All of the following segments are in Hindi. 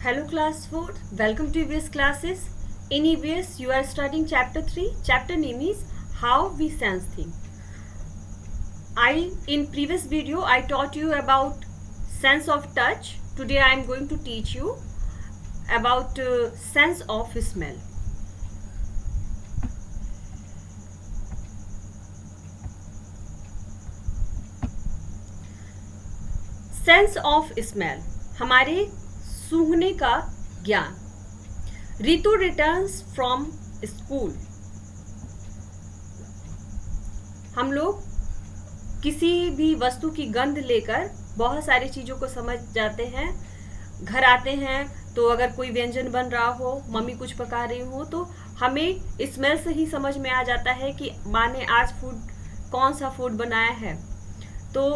Hello class 4, welcome to EVS classes. In EVS you are studying chapter 3. Chapter name is How We Sense Things. In previous video I taught you about sense of touch. Today I am going to teach you about sense of smell. Sense of smell, हमारे सूंघने का ज्ञान. Ritu returns from school. हम लोग किसी भी वस्तु की गंध लेकर बहुत सारी चीज़ों को समझ जाते हैं. घर आते हैं तो अगर कोई व्यंजन बन रहा हो, मम्मी कुछ पका रही हो, तो हमें स्मेल से ही समझ में आ जाता है कि माँ ने आज कौन सा फूड बनाया है. तो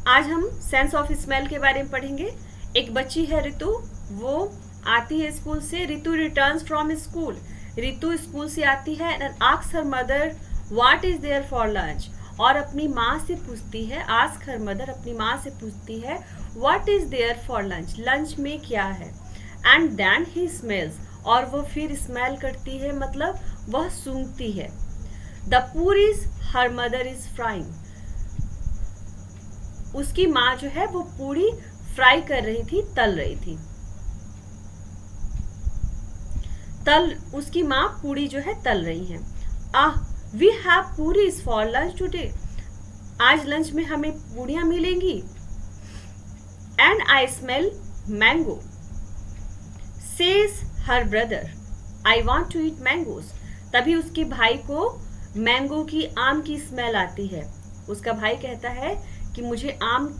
आज हम सेंस ऑफ स्मेल के बारे में पढ़ेंगे. एक बच्ची है रितु, वो आती है स्कूल से. Ritu returns from school. Ritu school से आती है and asks her mother what is there for lunch. और अपनी माँ से पूछती है, आस्क हर मदर, अपनी माँ से पूछती है what is there for lunch, lunch में क्या है. एंड देन ही स्मेल्स, और वो फिर स्मेल करती है, मतलब वह सूंघती है. The puris her mother is frying. उसकी माँ जो है वो पूरी फ्राई कर रही थी, तल रही थी. उसकी माँ पूरी जो है तल रही है. We have puris for lunch today. आज लंच में हमें पूरियां मिलेंगी. And I smell mango. Says her brother I want to eat mangoes. तभी उसके भाई को मैंगो की, आम की स्मेल आती है. उसका भाई कहता है कि मुझे आम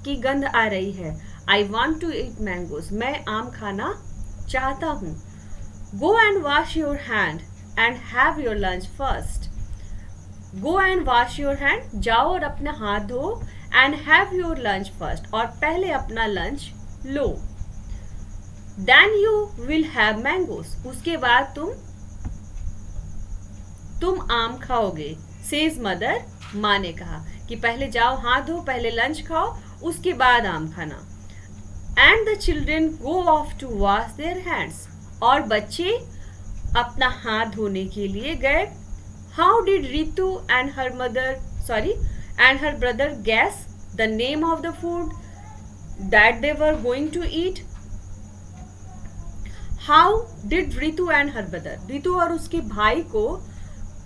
की गंध आ रही है. I want to eat mangoes. मैं आम खाना चाहता हूँ. Go and wash your hand and have your lunch first. Go and wash your hand. जाओ और अपना हाथ धो. And have your lunch first. और पहले अपना लंच लो. Then you will have mangoes. उसके बाद तुम आम खाओगे. सेज मदर, माँ ने कहा कि पहले जाओ हाथ धो, पहले लंच खाओ, उसके बाद आम खाना. And the children go off to wash their hands. और बच्चे अपना हाथ धोने के लिए गए. How did Ritu and her brother guess the name of the food that they were going to eat. How did Ritu and her brother, Ritu और उसके भाई को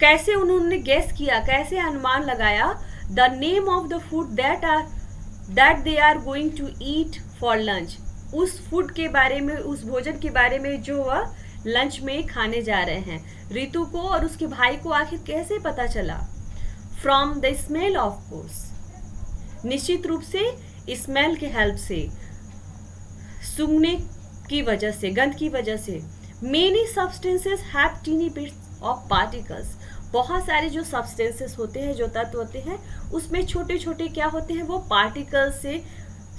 कैसे उन्होंने गेस किया, कैसे अनुमान लगाया the name of the food that they are going to eat for lunch. उस फूड के बारे में, उस भोजन के बारे में जो वह लंच में खाने जा रहे हैं. रितु को और उसके भाई को आखिर कैसे पता चला? From the smell of course. निश्चित रूप से स्मेल के हेल्प से, सूंघने की वजह से, गंध की वजह से. Many substances have tiny bits of particles. बहुत सारे जो सब्सटेंसेस होते हैं, जो तत्व होते हैं, उसमें छोटे छोटे क्या होते हैं, वो पार्टिकल्स से,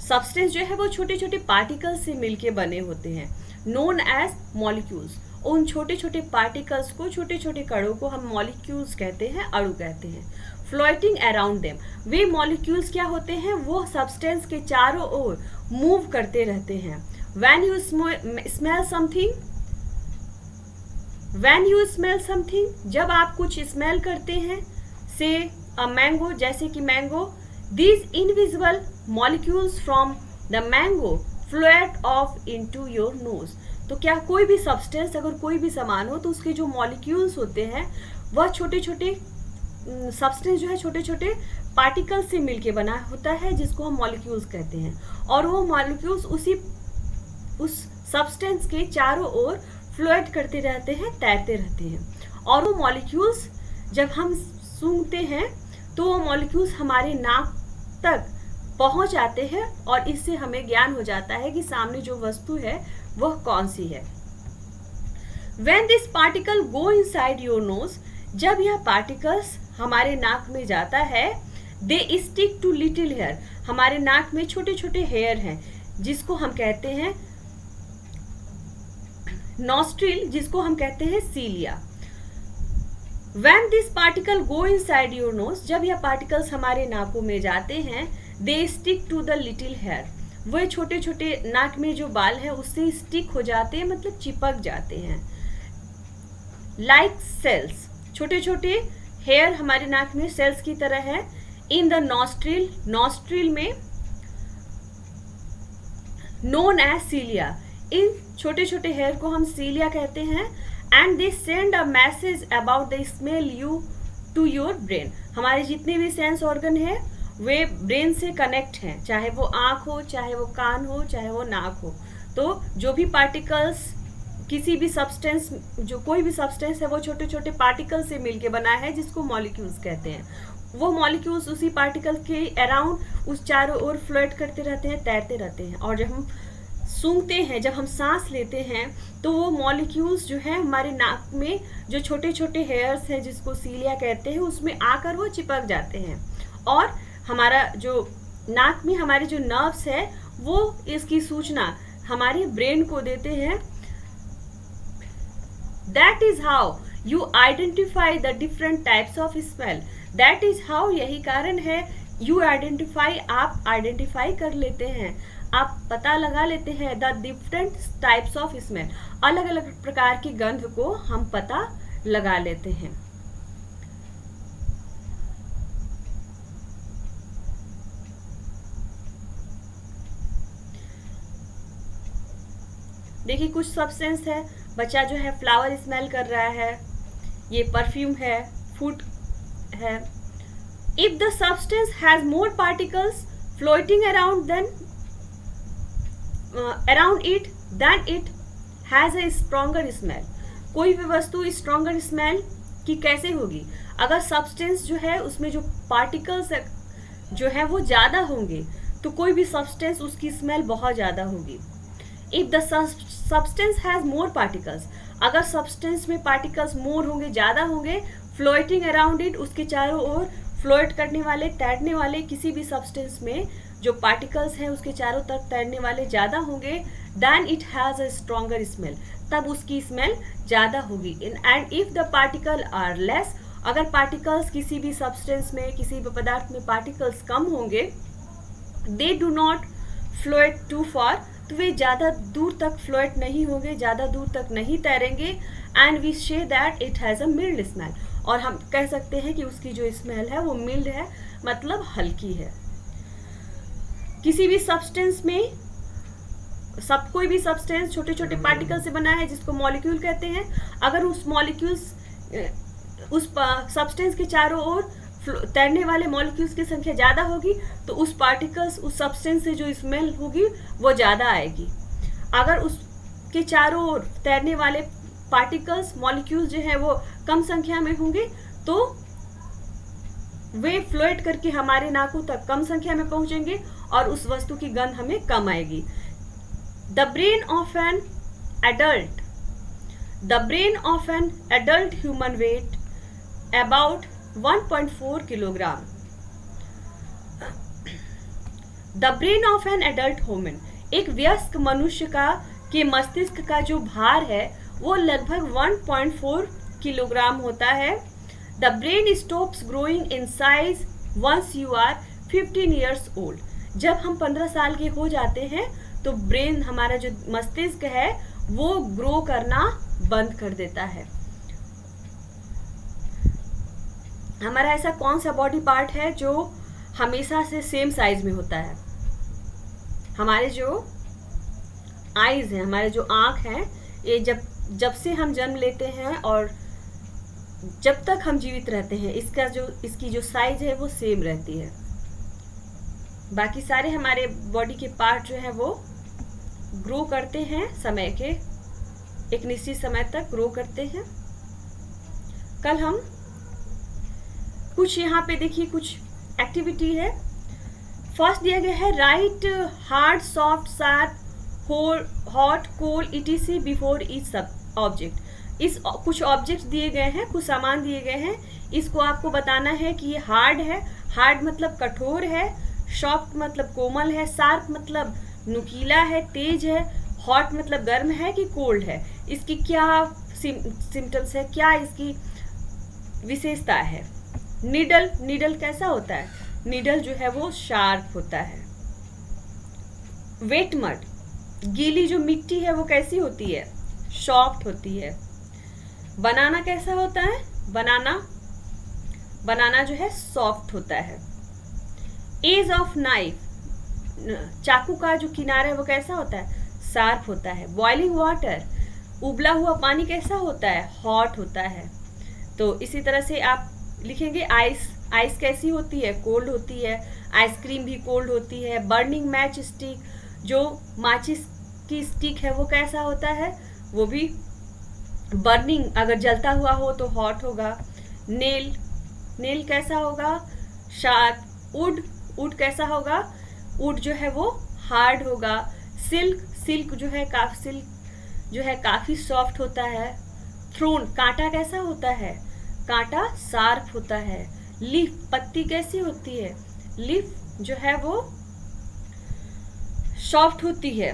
सब्सटेंस जो है वो छोटे छोटे पार्टिकल्स से मिलके बने होते हैं. Known as molecules. उन छोटे छोटे पार्टिकल्स को, छोटे छोटे कणों को हम मॉलिक्यूल्स कहते हैं, अणु कहते हैं. Floating around them. वे मॉलिक्यूल्स क्या होते हैं, वो सब्सटेंस के चारों ओर मूव करते रहते हैं. When you smell something, When you smell something, जब आप कुछ स्मेल करते हैं, से अ मैंगो, जैसे कि mango, these invisible molecules from the mango float off into your nose. तो क्या कोई भी सब्सटेंस, अगर कोई भी सामान हो, तो उसके जो मॉलिक्यूल्स होते हैं वह छोटे छोटे सब्सटेंस जो है छोटे छोटे पार्टिकल्स से मिलके बना होता है, जिसको हम मॉलिक्यूल्स कहते हैं. और वो मॉलिक्यूल्स उस सब्सटेंस के चारों ओर फ्लोट करते रहते हैं, तैरते रहते हैं. और वो मॉलिक्यूल्स जब हम सूंघते हैं तो वो मॉलिक्यूल्स हमारे नाक तक पहुंच आते हैं, और इससे हमें ज्ञान हो जाता है कि सामने जो वस्तु है वह कौन सी है. When this particle go inside your nose, जब यह पार्टिकल्स हमारे नाक में जाता है, they stick to little hair. हमारे नाक में छोटे छोटे हेयर हैं, जिसको हम कहते हैं नॉस्ट्रिल, जिसको हम कहते हैं सीलिया. When this particle go inside your nose, जब यह पार्टिकल्स हमारे नाकों में जाते हैं, they stick to the little hair. वो छोटे छोटे नाक में जो बाल है उससे स्टिक हो जाते हैं, मतलब चिपक जाते हैं। लाइक सेल्स, छोटे छोटे हेयर हमारे नाक में सेल्स की तरह है। इन द नॉस्ट्रिल, नॉस्ट्रिल में नोन एज सीलिया, इन छोटे छोटे हेयर को हम सीलिया कहते हैं। And they send a message about the smell you to your brain, हमारे जितने भी सेंस ऑर्गन है वे ब्रेन से कनेक्ट हैं, चाहे वो आँख हो, चाहे वो कान हो, चाहे वो नाक हो। तो जो भी पार्टिकल्स, किसी भी सब्सटेंस, जो कोई भी सब्सटेंस है वो छोटे छोटे पार्टिकल से मिलके बना है, जिसको मॉलिक्यूल्स कहते हैं। वो मॉलिक्यूल्स उसी पार्टिकल के अराउंड उस चारों ओर फ्लोट करते रहते हैं, तैरते रहते हैं। और जब हम सूंघते हैं, जब हम सांस लेते हैं, तो वो मॉलिक्यूल्स जो है हमारे नाक में जो छोटे छोटे हेयर्स हैं जिसको सीलिया कहते हैं, उसमें आकर वो चिपक जाते हैं। और हमारा जो नाक में हमारे जो नर्व्स है वो इसकी सूचना हमारे ब्रेन को देते हैं। That is how you identify the different types of smell. That is how, यही कारण है, यू आइडेंटिफाई, आप आइडेंटिफाई कर लेते हैं, आप पता लगा लेते हैं the different types of smell, अलग अलग प्रकार की गंध को हम पता लगा लेते हैं। देखिए कुछ सब्सटेंस है, बच्चा जो है फ्लावर स्मेल कर रहा है, ये परफ्यूम है, फूड है। If the substance has more particles floating around it then it has a stronger smell. कोई भी वस्तु स्ट्रॉन्गर स्मेल की कैसे होगी? अगर सब्सटेंस जो है उसमें जो पार्टिकल्स जो है वो ज़्यादा होंगे तो कोई भी सब्सटेंस उसकी स्मेल बहुत ज़्यादा होगी। If the substance has more particles, अगर सब्सटेंस में पार्टिकल्स मोर होंगे, ज़्यादा होंगे, फ्लोटिंग अराउंड इट, उसके चारों ओर फ्लोट करने वाले, तैरने वाले, किसी भी सब्सटेंस में जो पार्टिकल्स हैं उसके चारों तरफ तैरने वाले ज़्यादा होंगे, then it has a stronger smell, तब उसकी स्मेल ज़्यादा होगी। And if the particle are less, अगर पार्टिकल्स किसी भी सब्सटेंस में, किसी भी पदार्थ में पार्टिकल्स कम होंगे, they do not float too far, तो वे ज़्यादा दूर तक फ्लोट नहीं होंगे, ज़्यादा दूर तक नहीं तैरेंगे। And we say that it has a mild smell, और हम कह सकते हैं कि उसकी जो स्मेल है वो मिल्ड है, मतलब हल्की है। किसी भी सब्सटेंस में, कोई भी सब्सटेंस छोटे छोटे पार्टिकल से बना है जिसको मॉलिक्यूल कहते हैं। अगर उस मॉलिक्यूल्स, उस सब्सटेंस के चारों ओर तैरने वाले मॉलिक्यूल्स की संख्या ज़्यादा होगी तो उस पार्टिकल्स, उस सब्सटेंस से जो स्मेल होगी वो ज़्यादा आएगी। अगर उसके चारों ओर तैरने वाले पार्टिकल्स, मॉलिक्यूल्स जो है वो कम संख्या में होंगे तो वे फ्लोट करके हमारे नाकों तक कम संख्या में पहुंचेंगे और उस वस्तु की गंध हमें कम आएगी। The brain of an adult human weight about 1.4 kilogram. The brain of an adult human, एक वयस्क मनुष्य के मस्तिष्क का जो भार है वो लगभग 1.4 किलोग्राम होता है। The brain stops growing in size once you are 15 years old. जब हम 15 साल के हो जाते हैं तो ब्रेन, हमारा जो मस्तिष्क है वो ग्रो करना बंद कर देता है। हमारा ऐसा कौन सा बॉडी पार्ट है जो हमेशा से सेम साइज में होता है? हमारे जो आईज हैं, हमारे जो आँख हैं, ये जब से हम जन्म लेते हैं और जब तक हम जीवित रहते हैं इसकी जो साइज है वो सेम रहती है। बाकी सारे हमारे बॉडी के पार्ट जो है वो ग्रो करते हैं, समय के एक निश्चित समय तक ग्रो करते हैं। कल हम कुछ यहाँ पे देखिए कुछ एक्टिविटी है। फर्स्ट दिया गया है right hard, soft, sharp, hot, cold etc before each सब ऑब्जेक्ट। इस कुछ ऑब्जेक्ट दिए गए हैं, कुछ सामान दिए गए हैं, इसको आपको बताना है कि ये हार्ड है, हार्ड मतलब कठोर है, सॉफ्ट मतलब कोमल है, शार्प मतलब नुकीला है, तेज है, हॉट मतलब गर्म है कि कोल्ड है, इसकी क्या सिम्टम्स है, क्या इसकी विशेषता है। नीडल कैसा होता है? नीडल जो है वो शार्प होता है। वेट मड, गीली जो मिट्टी है वो कैसी होती है? सॉफ्ट होती है। बनाना कैसा होता है? बनाना जो है सॉफ्ट होता है। एज ऑफ नाइफ, चाकू का जो किनारा है वो कैसा होता है? शार्प होता है। बॉइलिंग वाटर, उबला हुआ पानी कैसा होता है? हॉट होता है। तो इसी तरह से आप लिखेंगे आइस, आइस कैसी होती है? कोल्ड होती है। आइसक्रीम भी कोल्ड होती है। बर्निंग मैच स्टिक, जो माचिस की स्टिक है वो कैसा होता है? वो भी बर्निंग, अगर जलता हुआ हो तो हॉट होगा। नेल, नेल कैसा होगा? शार्प। वुड कैसा होगा? वुड जो है वो हार्ड होगा। सिल्क, सिल्क जो है काफी सॉफ्ट होता है। थ्रोन, कांटा कैसा होता है? कांटा शार्प होता है। लीफ, पत्ती कैसी होती है? लीफ जो है वो सॉफ्ट होती है।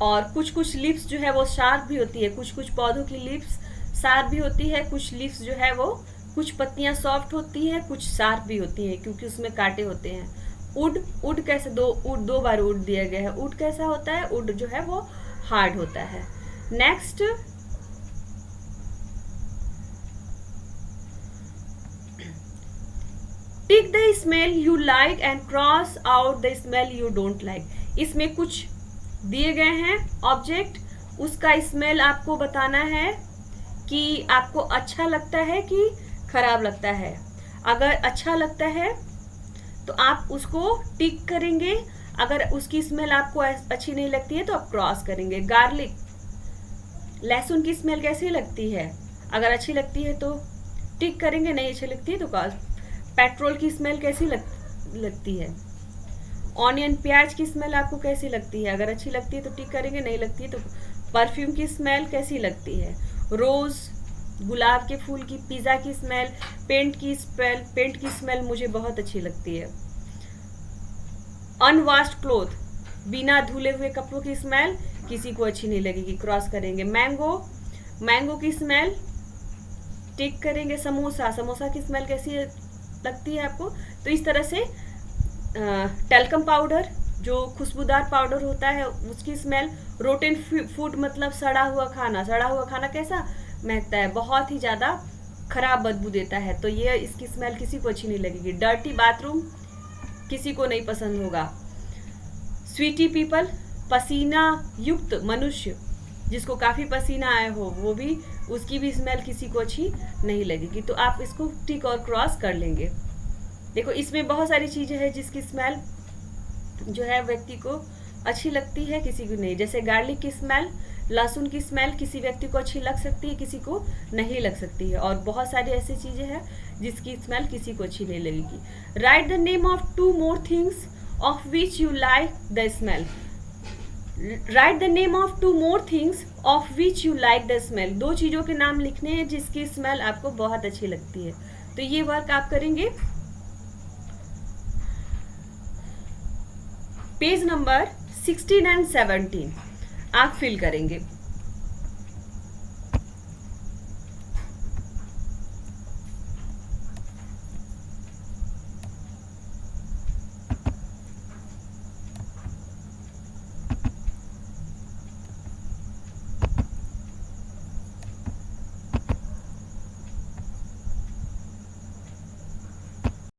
और कुछ लीव्स जो है वो शार्प भी होती है। कुछ पौधों की लीव्स शार्प भी होती है। कुछ लीव्स जो है वो, कुछ पत्तियां सॉफ्ट होती हैं, कुछ शार्प भी होती हैं क्योंकि उसमें कांटे होते हैं। वुड कैसे? दो बार वुड दिया गया है। वुड कैसा होता है? वुड जो है वो हार्ड होता है। Next, tick the smell you like and cross out the smell you don't like. इसमें कुछ दिए गए हैं ऑब्जेक्ट, उसका स्मेल आपको बताना है कि आपको अच्छा लगता है कि खराब लगता है। अगर अच्छा लगता है तो आप उसको टिक करेंगे, अगर उसकी स्मेल आपको अच्छी नहीं लगती है तो आप क्रॉस करेंगे। गार्लिक, लहसुन की स्मेल कैसी लगती है? अगर अच्छी लगती है तो टिक करेंगे, नहीं अच्छी लगती है तो क्रॉस। पेट्रोल की स्मेल कैसी लगती है? ऑनियन, प्याज की स्मेल आपको कैसी लगती है? अगर अच्छी लगती है तो टिक करेंगे, नहीं लगती है तो। परफ्यूम की स्मेल कैसी लगती है? रोज, गुलाब के फूल की। पिज्जा की स्मेल, पेंट की स्मेल मुझे बहुत अच्छी लगती है। अनवॉश्ड क्लोथ, बिना धुले हुए कपड़ों की स्मेल किसी को अच्छी नहीं लगेगी, क्रॉस करेंगे। मैंगो की स्मेल टिक करेंगे। समोसा की स्मेल कैसी लगती है आपको? तो इस तरह से टेल्कम पाउडर, जो खुशबूदार पाउडर होता है उसकी स्मेल। रोटेन फूड मतलब सड़ा हुआ खाना कैसा महकता है? बहुत ही ज़्यादा खराब बदबू देता है, तो ये इसकी स्मेल किसी को अच्छी नहीं लगेगी। डर्टी बाथरूम किसी को नहीं पसंद होगा। स्वीटी पीपल, पसीना युक्त मनुष्य, जिसको काफ़ी पसीना आया हो, वो भी, उसकी भी स्मेल किसी को अच्छी नहीं लगेगी। तो आप इसको टिक और क्रॉस कर लेंगे। देखो इसमें बहुत सारी चीज़ें हैं जिसकी स्मेल जो है व्यक्ति को अच्छी लगती है, किसी को नहीं। जैसे गार्लिक की स्मेल, लहसुन की स्मेल किसी व्यक्ति को अच्छी लग सकती है, किसी को नहीं लग सकती है। और बहुत सारी ऐसी चीज़ें हैं जिसकी स्मेल किसी को अच्छी नहीं लगेगी। Right the name of 2 more things of which you like the smell. Right the name of 2 more things of which you like the smell. 2 चीज़ों के नाम लिखने हैं जिसकी स्मेल आपको बहुत अच्छी लगती है। तो ये वर्क आप करेंगे पेज नंबर 16 and 17 आप फिल करेंगे।